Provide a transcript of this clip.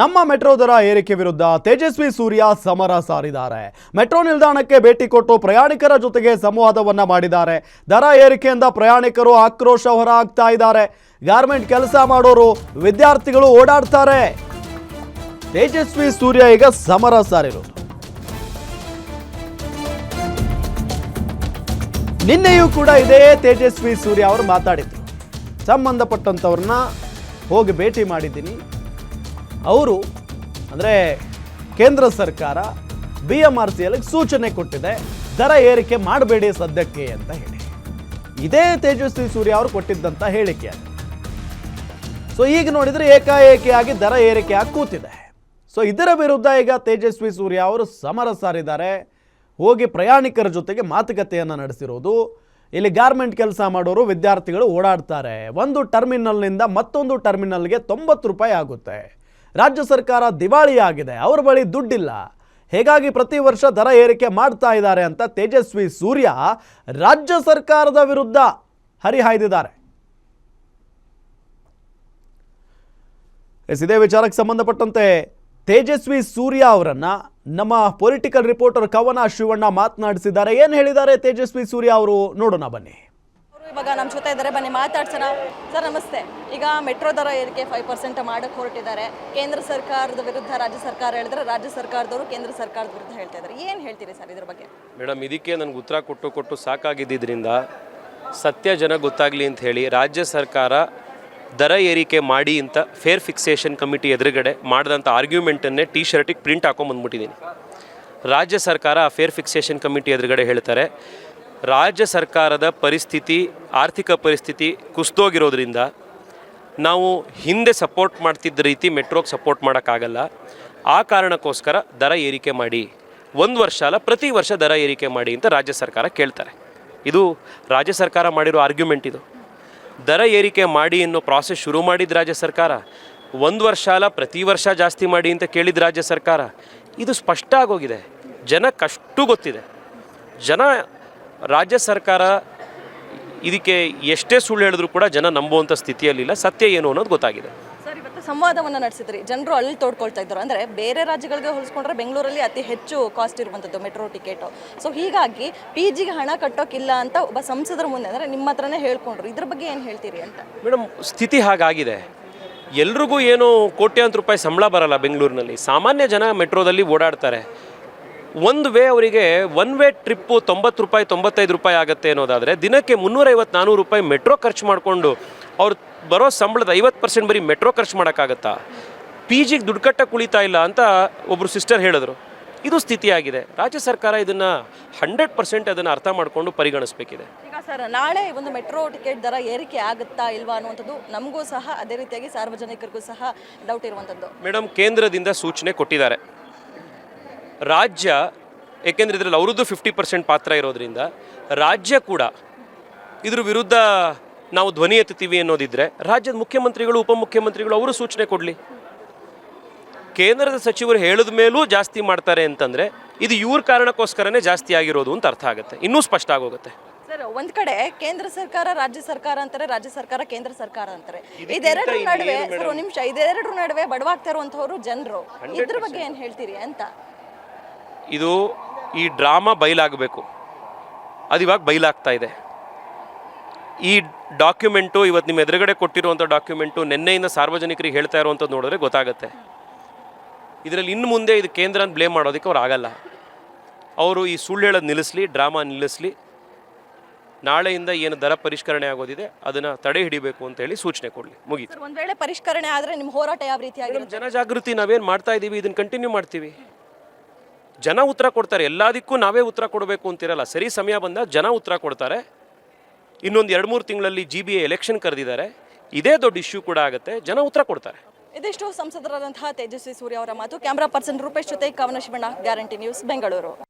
ನಮ್ಮ ಮೆಟ್ರೋ ದರ ಏರಿಕೆ ವಿರುದ್ಧ ತೇಜಸ್ವಿ ಸೂರ್ಯ ಸಮರ ಸಾರಿದ್ದಾರೆ. ಮೆಟ್ರೋ ನಿಲ್ದಾಣಕ್ಕೆ ಭೇಟಿ ಕೊಟ್ಟು ಪ್ರಯಾಣಿಕರ ಜೊತೆಗೆ ಸಂವಾದವನ್ನ ಮಾಡಿದ್ದಾರೆ. ದರ ಏರಿಕೆಯಿಂದ ಪ್ರಯಾಣಿಕರು ಆಕ್ರೋಶ ಹೊರಹಾಕ್ತಾ ಇದ್ದಾರೆ. ಗಾರ್ಮೆಂಟ್ ಕೆಲಸ ಮಾಡೋರು, ವಿದ್ಯಾರ್ಥಿಗಳು ಓಡಾಡ್ತಾರೆ. ತೇಜಸ್ವಿ ಸೂರ್ಯ ಈಗ ಸಮರ ಸಾರಿರೋದು. ನಿನ್ನೆಯೂ ಕೂಡ ಇದೇ ತೇಜಸ್ವಿ ಸೂರ್ಯ ಅವರು ಮಾತಾಡಿದ್ರು. ಸಂಬಂಧಪಟ್ಟಂತವ್ರನ್ನ ಹೋಗಿ ಭೇಟಿ ಮಾಡಿದ್ದೀನಿ. ಅವರು ಅಂದರೆ ಕೇಂದ್ರ ಸರ್ಕಾರ BMRCL ಸೂಚನೆ ಕೊಟ್ಟಿದೆ, ದರ ಏರಿಕೆ ಮಾಡಬೇಡಿ ಸದ್ಯಕ್ಕೆ ಅಂತ ಹೇಳಿ. ಇದೇ ತೇಜಸ್ವಿ ಸೂರ್ಯ ಅವರು ಕೊಟ್ಟಿದ್ದಂಥ ಹೇಳಿಕೆ ಅದು. ಸೊ ಈಗ ನೋಡಿದರೆ ಏಕಾಏಕಿಯಾಗಿ ದರ ಏರಿಕೆ ಆಗಿ ಕೂತಿದೆ. ಸೊ ಇದರ ವಿರುದ್ಧ ಈಗ ತೇಜಸ್ವಿ ಸೂರ್ಯ ಅವರು ಸಮರ ಸಾರಿದ್ದಾರೆ. ಹೋಗಿ ಪ್ರಯಾಣಿಕರ ಜೊತೆಗೆ ಮಾತುಕತೆಯನ್ನು ನಡೆಸಿರೋದು. ಇಲ್ಲಿ ಗಾರ್ಮೆಂಟ್ ಕೆಲಸ ಮಾಡೋರು, ವಿದ್ಯಾರ್ಥಿಗಳು ಓಡಾಡ್ತಾರೆ. ಒಂದು ಟರ್ಮಿನಲ್ನಿಂದ ಮತ್ತೊಂದು ಟರ್ಮಿನಲ್ಗೆ 90 ರೂಪಾಯಿ ಆಗುತ್ತೆ. ರಾಜ್ಯ ಸರ್ಕಾರ ದಿವಾಳಿಯಾಗಿದೆ, ಅವ್ರ ಬಳಿ ದುಡ್ಡಿಲ್ಲ, ಹೀಗಾಗಿ ಪ್ರತಿ ವರ್ಷ ದರ ಏರಿಕೆ ಮಾಡ್ತಾ ಇದ್ದಾರೆ ಅಂತ ತೇಜಸ್ವಿ ಸೂರ್ಯ ರಾಜ್ಯ ಸರ್ಕಾರದ ವಿರುದ್ಧ ಹರಿಹಾಯ್ದಿದ್ದಾರೆ. ಇದೇ ವಿಚಾರಕ್ಕೆ ಸಂಬಂಧಪಟ್ಟಂತೆ ತೇಜಸ್ವಿ ಸೂರ್ಯ ಅವರನ್ನ ನಮ್ಮ ಪೊಲಿಟಿಕಲ್ ರಿಪೋರ್ಟರ್ ಕವನ ಶಿವಣ್ಣ ಮಾತನಾಡಿಸಿದ್ದಾರೆ. ಏನು ಹೇಳಿದ್ದಾರೆ ತೇಜಸ್ವಿ ಸೂರ್ಯ ಅವರು ನೋಡೋಣ ಬನ್ನಿ. ಇವಾಗ ನಮ್ಮ ಜೊತೆ ಇದ್ದಾರೆ, ಬನ್ನಿ ಮಾತಾಡ್ಸೋಣ. ಸರ್ ನಮಸ್ತೆ. ಈಗ ಮೆಟ್ರೋ ದರ ಏರಿಕೆ 5% ಮಾಡಕ್ಕೆ ಹೊರಟಿದ್ದಾರೆ. ಕೇಂದ್ರ ಸರ್ಕಾರದ ವಿರುದ್ಧ ರಾಜ್ಯ ಸರ್ಕಾರ ಹೇಳಿದ್ರೆ, ರಾಜ್ಯ ಸರ್ಕಾರದವರು ಕೇಂದ್ರ ಸರ್ಕಾರದ ವಿರುದ್ಧ ಹೇಳ್ತಾ ಇದ್ದಾರೆ. ಏನು ಹೇಳ್ತೀರಿ ಸರ್ ಇದ್ರ ಬಗ್ಗೆ? ಮೇಡಮ್, ಇದಕ್ಕೆ ನನಗೆ ಉತ್ತರ ಕೊಟ್ಟು ಸಾಕಾಗಿದ್ದರಿಂದ ಸತ್ಯ ಜನ ಗೊತ್ತಾಗಲಿ ಅಂತ ಹೇಳಿ ರಾಜ್ಯ ಸರ್ಕಾರ ದರ ಏರಿಕೆ ಮಾಡಿ ಅಂತ ಫೇರ್ ಫಿಕ್ಸೇಷನ್ ಕಮಿಟಿ ಎದುರುಗಡೆ ಮಾಡಿದಂಥ ಆರ್ಗ್ಯುಮೆಂಟನ್ನೇ ಟಿ ಶರ್ಟಿಗೆ ಪ್ರಿಂಟ್ ಹಾಕೊಂಬಂದ್ಬಿಟ್ಟಿದ್ದೀನಿ. ರಾಜ್ಯ ಸರ್ಕಾರ ಆ ಫೇರ್ ಫಿಕ್ಸೇಷನ್ ಕಮಿಟಿ ಎದುರುಗಡೆ ಹೇಳ್ತಾರೆ, ರಾಜ್ಯ ಸರ್ಕಾರದ ಪರಿಸ್ಥಿತಿ, ಆರ್ಥಿಕ ಪರಿಸ್ಥಿತಿ ಕುಸಿದೋಗಿರೋದ್ರಿಂದ ನಾವು ಹಿಂದೆ ಸಪೋರ್ಟ್ ಮಾಡ್ತಿದ್ದ ರೀತಿ ಮೆಟ್ರೋಗೆ ಸಪೋರ್ಟ್ ಮಾಡೋಕ್ಕಾಗಲ್ಲ. ಆ ಕಾರಣಕ್ಕೋಸ್ಕರ ದರ ಏರಿಕೆ ಮಾಡಿ, 1 ವರ್ಷ ಅಲ್ಲ ಪ್ರತಿ ವರ್ಷ ದರ ಏರಿಕೆ ಮಾಡಿ ಅಂತ ರಾಜ್ಯ ಸರ್ಕಾರ ಕೇಳ್ತಾರೆ. ಇದು ರಾಜ್ಯ ಸರ್ಕಾರ ಮಾಡಿರೋ ಆರ್ಗ್ಯುಮೆಂಟ್. ಇದು ದರ ಏರಿಕೆ ಮಾಡಿ ಅನ್ನೋ ಪ್ರಾಸೆಸ್ ಶುರು ಮಾಡಿದ ರಾಜ್ಯ ಸರ್ಕಾರ. 1 ವರ್ಷ ಅಲ್ಲ ಪ್ರತಿ ವರ್ಷ ಜಾಸ್ತಿ ಮಾಡಿ ಅಂತ ಕೇಳಿದ ರಾಜ್ಯ ಸರ್ಕಾರ. ಇದು ಸ್ಪಷ್ಟ ಆಗೋಗಿದೆ, ಜನಕ್ಕಷ್ಟು ಗೊತ್ತಿದೆ. ರಾಜ್ಯ ಸರ್ಕಾರ ಇದಕ್ಕೆ ಎಷ್ಟೇ ಸುಳ್ಳು ಹೇಳಿದ್ರು ಕೂಡ ಜನ ನಂಬುವಂಥ ಸ್ಥಿತಿಯಲ್ಲಿಲ್ಲ. ಸತ್ಯ ಏನು ಅನ್ನೋದು ಗೊತ್ತಾಗಿದೆ. ಸರ್, ಇವತ್ತು ಸಂವಾದವನ್ನು ನಡೆಸಿದ್ರಿ, ಜನರು ಅಲ್ಲಿ ತೋಡ್ಕೊಳ್ತಾ ಇದ್ರು. ಅಂದರೆ ಬೇರೆ ರಾಜ್ಯಗಳಿಗೆ ಹೋಲಿಸ್ಕೊಂಡ್ರೆ ಬೆಂಗಳೂರಲ್ಲಿ ಅತಿ ಹೆಚ್ಚು ಕಾಸ್ಟ್ ಇರುವಂಥದ್ದು ಮೆಟ್ರೋ ಟಿಕೆಟು. ಸೊ ಹೀಗಾಗಿ PGಗೆ ಹಣ ಕಟ್ಟೋಕ್ಕಿಲ್ಲ ಅಂತ ಒಬ್ಬ ಸಂಸದರ ಮುಂದೆ ಅಂದರೆ ನಿಮ್ಮ ಹತ್ರನೇ ಹೇಳ್ಕೊಂಡ್ರು. ಇದ್ರ ಬಗ್ಗೆ ಏನು ಹೇಳ್ತೀರಿ ಅಂತ? ಮೇಡಮ್, ಸ್ಥಿತಿ ಹಾಗಾಗಿದೆ. ಎಲ್ರಿಗೂ ಏನು ಕೋಟ್ಯಾಂತರ ರೂಪಾಯಿ ಸಂಬಳ ಬರಲ್ಲ ಬೆಂಗಳೂರಿನಲ್ಲಿ. ಸಾಮಾನ್ಯ ಜನ ಮೆಟ್ರೋದಲ್ಲಿ ಓಡಾಡ್ತಾರೆ. ಒಂದು ವೇ ಅವರಿಗೆ 1 ವೇ ಟ್ರಿಪ್ಪು 90 ರೂಪಾಯಿ 95 ರೂಪಾಯಿ ಆಗುತ್ತೆ ಅನ್ನೋದಾದರೆ ದಿನಕ್ಕೆ 350-400 ರೂಪಾಯಿ ಮೆಟ್ರೋ ಖರ್ಚು ಮಾಡಿಕೊಂಡು ಅವ್ರು ಬರೋ ಸಂಬಳದ 50% ಬರೀ ಮೆಟ್ರೋ ಖರ್ಚು ಮಾಡೋಕ್ಕಾಗತ್ತಾ? PGಗೆ ದುಡ್ಡು ಕಟ್ಟಕ್ಕೆ ಉಳಿತಾ ಇಲ್ಲ ಅಂತ ಒಬ್ಬರು ಸಿಸ್ಟರ್ ಹೇಳಿದ್ರು. ಇದು ಸ್ಥಿತಿಯಾಗಿದೆ. ರಾಜ್ಯ ಸರ್ಕಾರ ಇದನ್ನು 100% ಅದನ್ನು ಅರ್ಥ ಮಾಡಿಕೊಂಡು ಪರಿಗಣಿಸಬೇಕಿದೆ. ಈಗ ಸರ್, ನಾಳೆ ಒಂದು ಮೆಟ್ರೋ ಟಿಕೆಟ್ ದರ ಏರಿಕೆ ಆಗುತ್ತಾ ಇಲ್ವಾ ಅನ್ನುವಂಥದ್ದು ನಮಗೂ ಸಹ, ಅದೇ ರೀತಿಯಾಗಿ ಸಾರ್ವಜನಿಕರಿಗೂ ಸಹ ಡೌಟ್ ಇರುವಂಥದ್ದು. ಮೇಡಮ್, ಕೇಂದ್ರದಿಂದ ಸೂಚನೆ ಕೊಟ್ಟಿದ್ದಾರೆ. ರಾಜ್ಯ, ಏಕೆಂದರೆ ಇದರಲ್ಲಿ ಅವ್ರದ್ದು 50% ಪಾತ್ರ ಇರೋದ್ರಿಂದ ರಾಜ್ಯ ಕೂಡ ಇದ್ರ ವಿರುದ್ಧ ನಾವು ಧ್ವನಿ ಎತ್ತುತ್ತೀವಿ ಅನ್ನೋದಿದ್ರೆ ರಾಜ್ಯದ ಮುಖ್ಯಮಂತ್ರಿಗಳು, ಉಪಮುಖ್ಯಮಂತ್ರಿಗಳು ಅವರು ಸೂಚನೆ ಕೊಡಲಿ. ಕೇಂದ್ರದ ಸಚಿವರು ಹೇಳಿದ ಮೇಲೂ ಜಾಸ್ತಿ ಮಾಡ್ತಾರೆ ಅಂತಂದರೆ ಇದು ಇವ್ರ ಕಾರಣಕ್ಕೋಸ್ಕರನೇ ಜಾಸ್ತಿ ಆಗಿರೋದು ಅಂತ ಅರ್ಥ ಆಗುತ್ತೆ, ಇನ್ನೂ ಸ್ಪಷ್ಟ ಆಗೋಗುತ್ತೆ. ಸರ್, ಒಂದ್ ಕಡೆ ಕೇಂದ್ರ ಸರ್ಕಾರ ರಾಜ್ಯ ಸರ್ಕಾರ ಅಂತಾರೆ, ರಾಜ್ಯ ಸರ್ಕಾರ ಕೇಂದ್ರ ಸರ್ಕಾರ ಅಂತಾರೆ. ಇದೆರಡರ ನಡುವೆ ಸರ್ ಒಂದು ನಿಮಿಷ, ಇದೆರಡರ ನಡುವೆ ಬಡವಾಗ್ತಾ ಇರುವಂತವರು ಜನರು. ಇದ್ರ ಬಗ್ಗೆ ಏನು ಹೇಳ್ತೀರಿ ಅಂತ? ಇದು ಈ ಡ್ರಾಮಾ ಬಯಲಾಗಬೇಕು. ಅದು ಇವಾಗ ಬಯಲಾಗ್ತಾ ಇದೆ. ಈ ಡಾಕ್ಯುಮೆಂಟು, ಇವತ್ತು ನಿಮ್ಮ ಎದುರುಗಡೆ ಕೊಟ್ಟಿರುವಂಥ ಡಾಕ್ಯುಮೆಂಟು ನಿನ್ನೆಯಿಂದ ಸಾರ್ವಜನಿಕರಿಗೆ ಹೇಳ್ತಾ ಇರುವಂಥದ್ದು ನೋಡಿದ್ರೆ ಗೊತ್ತಾಗುತ್ತೆ. ಇದರಲ್ಲಿ ಇನ್ನು ಮುಂದೆ ಇದು ಕೇಂದ್ರನ ಬ್ಲೇಮ್ ಮಾಡೋದಕ್ಕೆ ಅವ್ರು ಆಗಲ್ಲ. ಅವರು ಈ ಸುಳ್ಳು ಹೇಳೋದು ನಿಲ್ಲಿಸಲಿ, ಡ್ರಾಮಾ ನಿಲ್ಲಿಸಲಿ. ನಾಳೆಯಿಂದ ಏನು ದರ ಪರಿಷ್ಕರಣೆ ಆಗೋದಿದೆ ಅದನ್ನು ತಡೆ ಹಿಡಿಬೇಕು ಅಂತ ಹೇಳಿ ಸೂಚನೆ ಕೊಡಲಿ. ಮುಗೀತು. ಒಂದು ವೇಳೆ ಪರಿಷ್ಕರಣೆ ಆದರೆ ನಿಮ್ಮ ಹೋರಾಟ ಯಾವ ರೀತಿ ಆಗಿದೆ? ಜನಜಾಗೃತಿ ನಾವೇನು ಮಾಡ್ತಾ ಇದ್ದೀವಿ, ಇದನ್ನು ಕಂಟಿನ್ಯೂ ಮಾಡ್ತೀವಿ. ಜನ ಉತ್ತರ ಕೊಡ್ತಾರೆ. ಎಲ್ಲದಕ್ಕೂ ನಾವೇ ಉತ್ತರ ಕೊಡಬೇಕು ಅಂತಿರಲ್ಲ. ಸರಿ ಸಮಯ ಬಂದಾಗ ಜನ ಉತ್ತರ ಕೊಡ್ತಾರೆ. ಇನ್ನೊಂದು 2-3 ತಿಂಗಳಲ್ಲಿ GBA ಎಲೆಕ್ಷನ್ ಕರೆದಿದ್ದಾರೆ. ಇದೇ ದೊಡ್ಡ ಇಶ್ಯೂ ಕೂಡ ಆಗುತ್ತೆ, ಜನ ಉತ್ತರ ಕೊಡ್ತಾರೆ. ಇದಿಷ್ಟು ಸಂಸದರಾದಂತಹ ತೇಜಸ್ವಿ ಸೂರ್ಯ ಅವರ ಮಾತು. ಕ್ಯಾಮ್ರಾ ಪರ್ಸನ್ ರೂಪೇಶ್ ಜೊತೆ ಕವನ ಶಿವಣ್ಣ, ಗ್ಯಾರಂಟಿ ನ್ಯೂಸ್, ಬೆಂಗಳೂರು.